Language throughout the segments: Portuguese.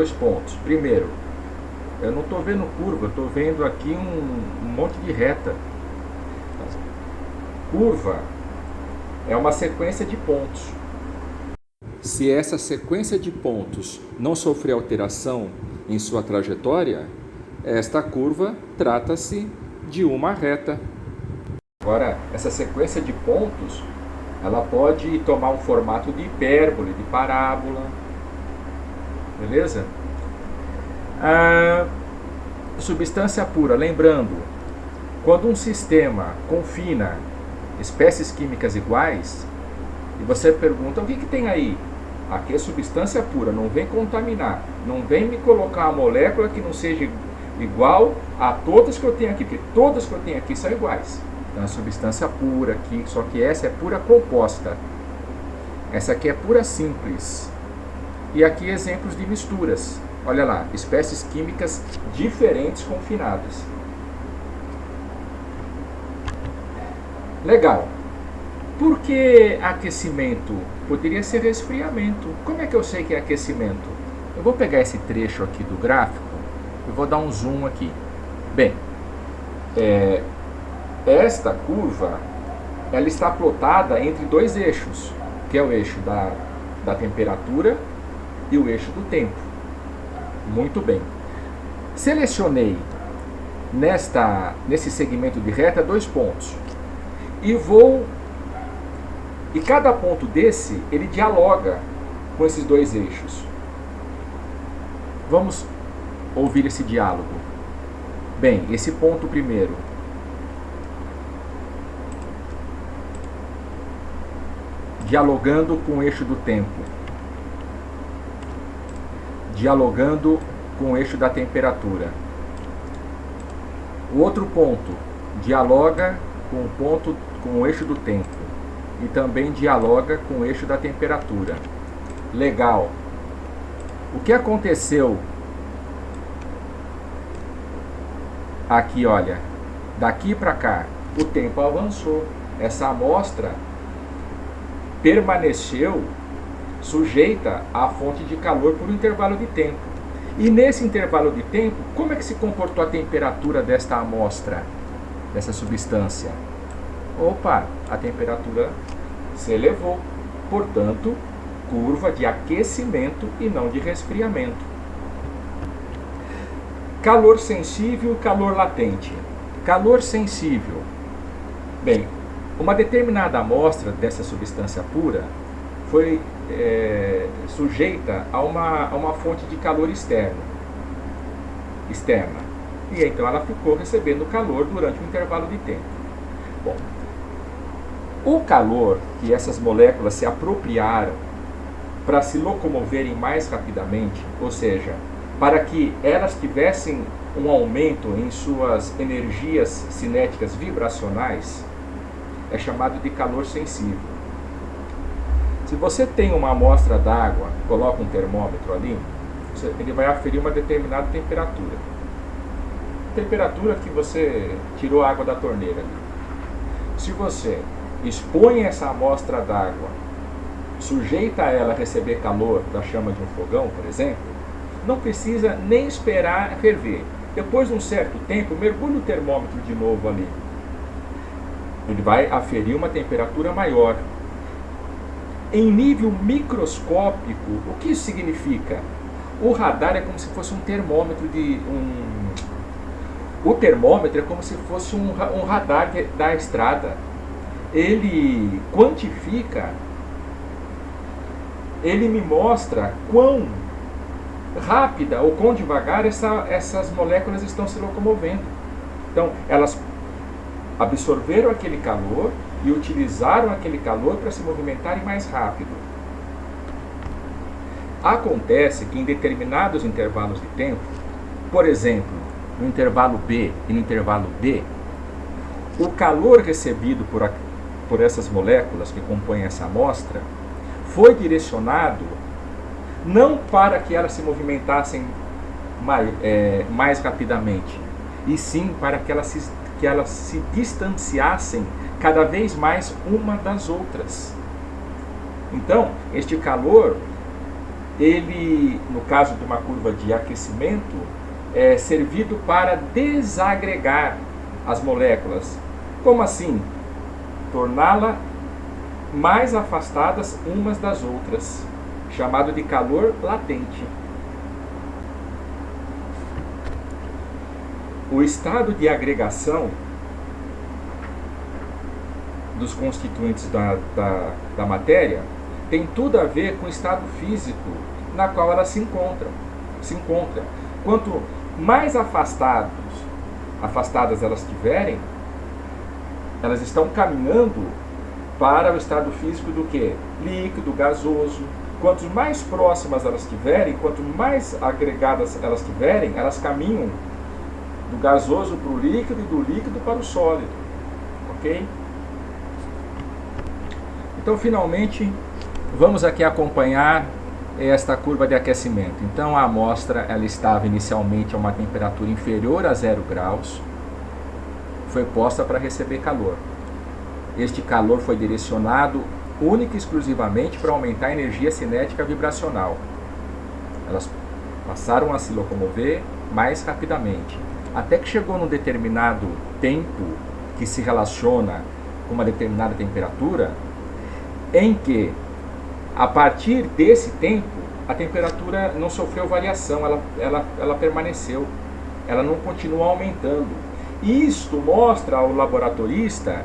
dois pontos. Primeiro, eu não estou vendo curva, eu estou vendo aqui um monte de reta. Curva é uma sequência de pontos. Se essa sequência de pontos não sofrer alteração em sua trajetória, esta curva trata-se de uma reta. Agora, essa sequência de pontos, ela pode tomar um formato de hipérbole, de parábola, beleza? A substância pura, lembrando, quando um sistema confina espécies químicas iguais, e você pergunta, o que tem aí? Aqui é substância pura, não vem contaminar, não vem me colocar uma molécula que não seja igual a todas que eu tenho aqui, porque todas que eu tenho aqui são iguais. Então é substância pura aqui, só que essa é pura composta. Essa aqui é pura simples. E aqui exemplos de misturas. Olha lá, espécies químicas diferentes confinadas. Legal. Por que aquecimento? Poderia ser resfriamento. Como é que eu sei que é aquecimento? Eu vou pegar esse trecho aqui do gráfico e vou dar um zoom aqui. Bem, esta curva ela está plotada entre dois eixos, que é o eixo da temperatura e o eixo do tempo. Muito bem. Selecionei nesse segmento de reta 2 pontos. E cada ponto desse, ele dialoga com esses dois eixos. Vamos ouvir esse diálogo. Bem, esse ponto primeiro. Dialogando com o eixo do tempo. Dialogando com o eixo da temperatura. O outro ponto dialoga com o eixo do tempo e também dialoga com o eixo da temperatura. Legal. O que aconteceu aqui, olha, daqui para cá, o tempo avançou. Essa amostra permaneceu sujeita à fonte de calor por um intervalo de tempo. E nesse intervalo de tempo, como é que se comportou a temperatura desta amostra, dessa substância? Opa, a temperatura se elevou. Portanto, curva de aquecimento e não de resfriamento. Calor sensível e calor latente. Calor sensível. Bem, uma determinada amostra dessa substância pura foi sujeita a uma fonte de calor externa. E então ela ficou recebendo calor durante um intervalo de tempo. Bom, o calor que essas moléculas se apropriaram para se locomoverem mais rapidamente, ou seja, para que elas tivessem um aumento em suas energias cinéticas vibracionais, é chamado de calor sensível. Se você tem uma amostra d'água, coloca um termômetro ali, ele vai aferir uma determinada temperatura. Temperatura que você tirou a água da torneira ali. Se você expõe essa amostra d'água, sujeita ela a receber calor da chama de um fogão, por exemplo, não precisa nem esperar ferver. Depois de um certo tempo, mergulhe o termômetro de novo ali. Ele vai aferir uma temperatura maior. Em nível microscópico, o que isso significa? O radar é como se fosse um termômetro O termômetro é como se fosse um radar da estrada. Ele quantifica, ele me mostra quão rápida ou quão devagar essas moléculas estão se locomovendo. Então, elas absorveram aquele calor e utilizaram aquele calor para se movimentarem mais rápido. Acontece que em determinados intervalos de tempo, por exemplo, no intervalo B e no intervalo D, o calor recebido por essas moléculas que compõem essa amostra foi direcionado não para que elas se movimentassem mais rapidamente, e sim para que elas se distanciassem cada vez mais uma das outras. Então, este calor ele, no caso de uma curva de aquecimento, é servido para desagregar as moléculas. Como assim? Torná-las mais afastadas umas das outras, chamado de calor latente. O estado de agregação dos constituintes da matéria tem tudo a ver com o estado físico na qual ela se encontra. Quanto mais afastadas elas estiverem, elas estão caminhando para o estado físico do que? Líquido, gasoso. Quanto mais próximas elas estiverem, quanto mais agregadas elas estiverem, elas caminham do gasoso para o líquido e do líquido para o sólido. Ok? Então, finalmente, vamos aqui acompanhar esta curva de aquecimento. Então, a amostra ela estava inicialmente a uma temperatura inferior a 0 graus, foi posta para receber calor. Este calor foi direcionado única e exclusivamente para aumentar a energia cinética vibracional. Elas passaram a se locomover mais rapidamente, até que chegou num determinado tempo que se relaciona com uma determinada temperatura, em que, a partir desse tempo, a temperatura não sofreu variação, ela permaneceu, ela não continuou aumentando. Isto mostra ao laboratorista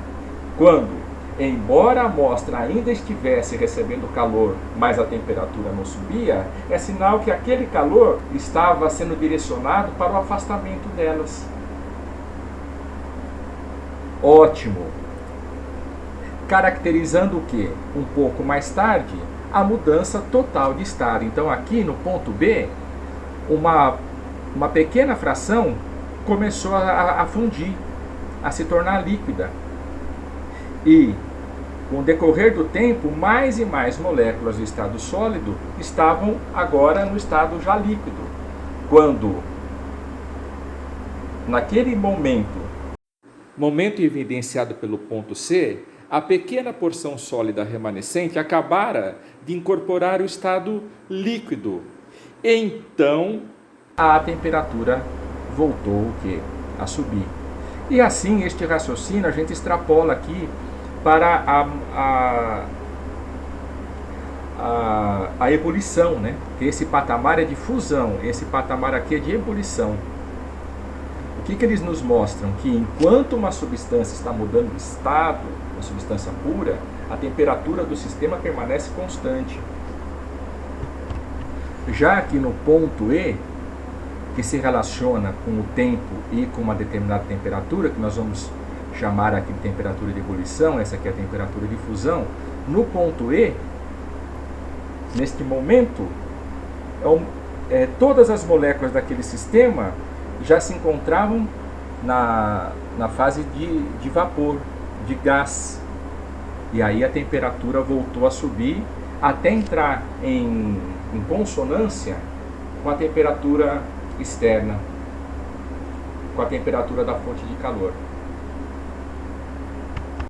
quando, embora a amostra ainda estivesse recebendo calor, mas a temperatura não subia, é sinal que aquele calor estava sendo direcionado para o afastamento delas. Ótimo! Caracterizando o que? Um pouco mais tarde, a mudança total de estado. Então aqui no ponto B, uma pequena fração começou a fundir, a se tornar líquida. E, com o decorrer do tempo, mais e mais moléculas do estado sólido estavam agora no estado já líquido. Quando, naquele momento evidenciado pelo ponto C, a pequena porção sólida remanescente acabara de incorporar o estado líquido. Então, a temperatura voltou o quê? A subir. E assim, este raciocínio a gente extrapola aqui para a ebulição, né? Esse patamar é de fusão, esse patamar aqui é de ebulição. O que eles nos mostram? Que enquanto uma substância está mudando de estado, uma substância pura, a temperatura do sistema permanece constante. Já aqui no ponto E, que se relaciona com o tempo e com uma determinada temperatura, que nós vamos chamar aqui de temperatura de ebulição, essa aqui é a temperatura de fusão, no ponto E, neste momento, todas as moléculas daquele sistema já se encontravam na fase de vapor, de gás. E aí a temperatura voltou a subir até entrar em consonância com a temperatura externa, com a temperatura da fonte de calor.